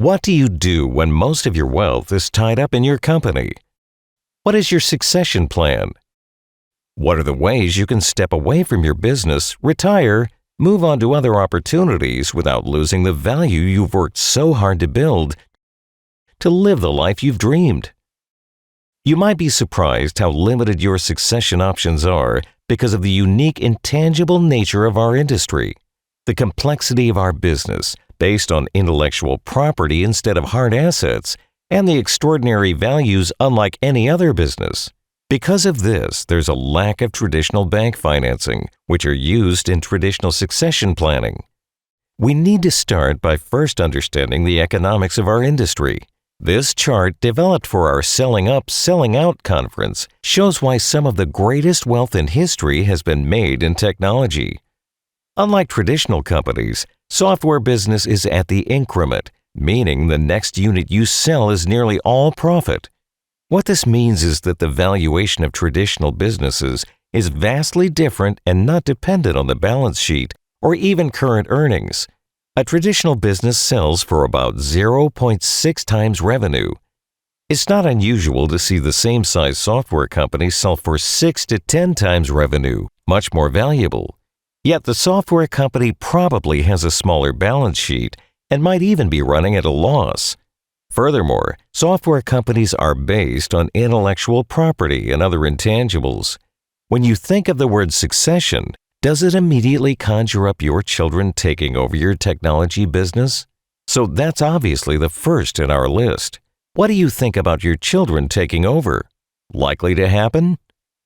What do you do when most of your wealth is tied up in your company? What is your succession plan? What are the ways you can step away from your business, retire, move on to other opportunities without losing the value you've worked so hard to build, to live the life you've dreamed? You might be surprised how limited your succession options are because of the unique intangible nature of our industry, the complexity of our business based on intellectual property instead of hard assets, and the extraordinary values unlike any other business. Because of this, there's a lack of traditional bank financing, which are used in traditional succession planning. We need to start by first understanding the economics of our industry. This chart, developed for our Selling Up, Selling Out conference, shows why some of the greatest wealth in history has been made in technology. Unlike traditional companies, software business is at the increment, meaning the next unit you sell is nearly all profit. What this means is that the valuation of traditional businesses is vastly different and not dependent on the balance sheet or even current earnings. A traditional business sells for about 0.6 times revenue. It's not unusual to see the same size software company sell for 6 to 10 times revenue, much more valuable. Yet the software company probably has a smaller balance sheet and might even be running at a loss. Furthermore, software companies are based on intellectual property and other intangibles. When you think of the word succession, does it immediately conjure up your children taking over your technology business? So that's obviously the first in our list. What do you think about your children taking over? Likely to happen?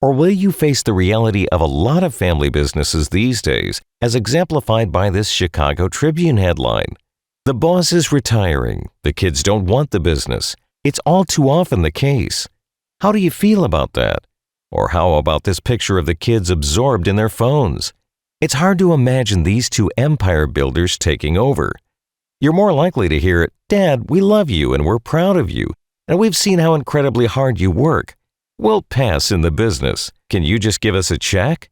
Or will you face the reality of a lot of family businesses these days, as exemplified by this Chicago Tribune headline? The boss is retiring. The kids don't want the business. It's all too often the case. How do you feel about that? Or how about this picture of the kids absorbed in their phones? It's hard to imagine these two empire builders taking over. You're more likely to hear it, "Dad, we love you and we're proud of you, and we've seen how incredibly hard you work. We'll pass in the business. Can you just give us a check?"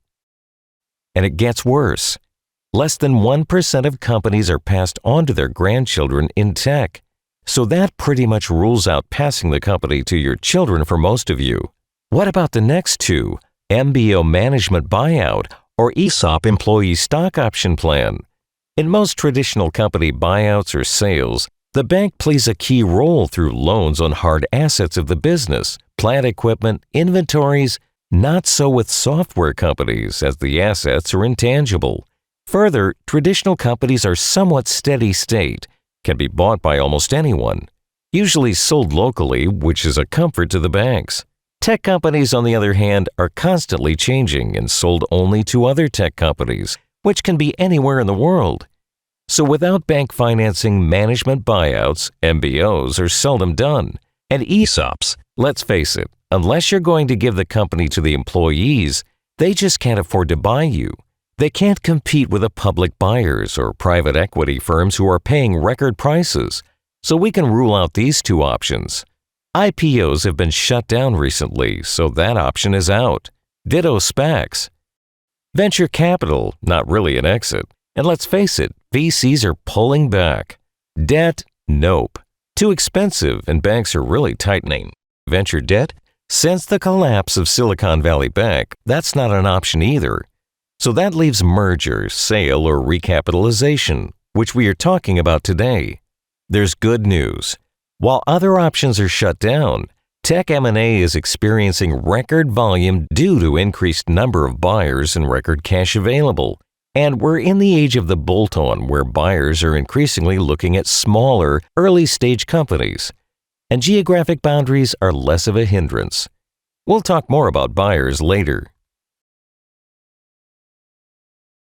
And it gets worse. Less than 1% of companies are passed on to their grandchildren in tech. So that pretty much rules out passing the company to your children for most of you. What about the next two, MBO management buyout or ESOP employee stock option plan? In most traditional company buyouts or sales, the bank plays a key role through loans on hard assets of the business, plant equipment, inventories. Not so with software companies, as the assets are intangible. Further, traditional companies are somewhat steady state, can be bought by almost anyone, usually sold locally, which is a comfort to the banks. Tech companies, on the other hand, are constantly changing and sold only to other tech companies, which can be anywhere in the world. So without bank financing, management buyouts, MBOs, are seldom done. And ESOPs, let's face it, unless you're going to give the company to the employees, they just can't afford to buy you. They can't compete with the public buyers or private equity firms who are paying record prices. So we can rule out these two options. IPOs have been shut down recently, so that option is out. Ditto SPACs. Venture capital, not really an exit. And let's face it, VCs are pulling back. Debt, nope. Too expensive, and banks are really tightening. Venture debt? Since the collapse of Silicon Valley Bank, that's not an option either. So that leaves merger, sale, or recapitalization, which we are talking about today. There's good news. While other options are shut down, tech M&A is experiencing record volume due to increased number of buyers and record cash available. And we're in the age of the bolt-on, where buyers are increasingly looking at smaller, early-stage companies. And geographic boundaries are less of a hindrance. We'll talk more about buyers later.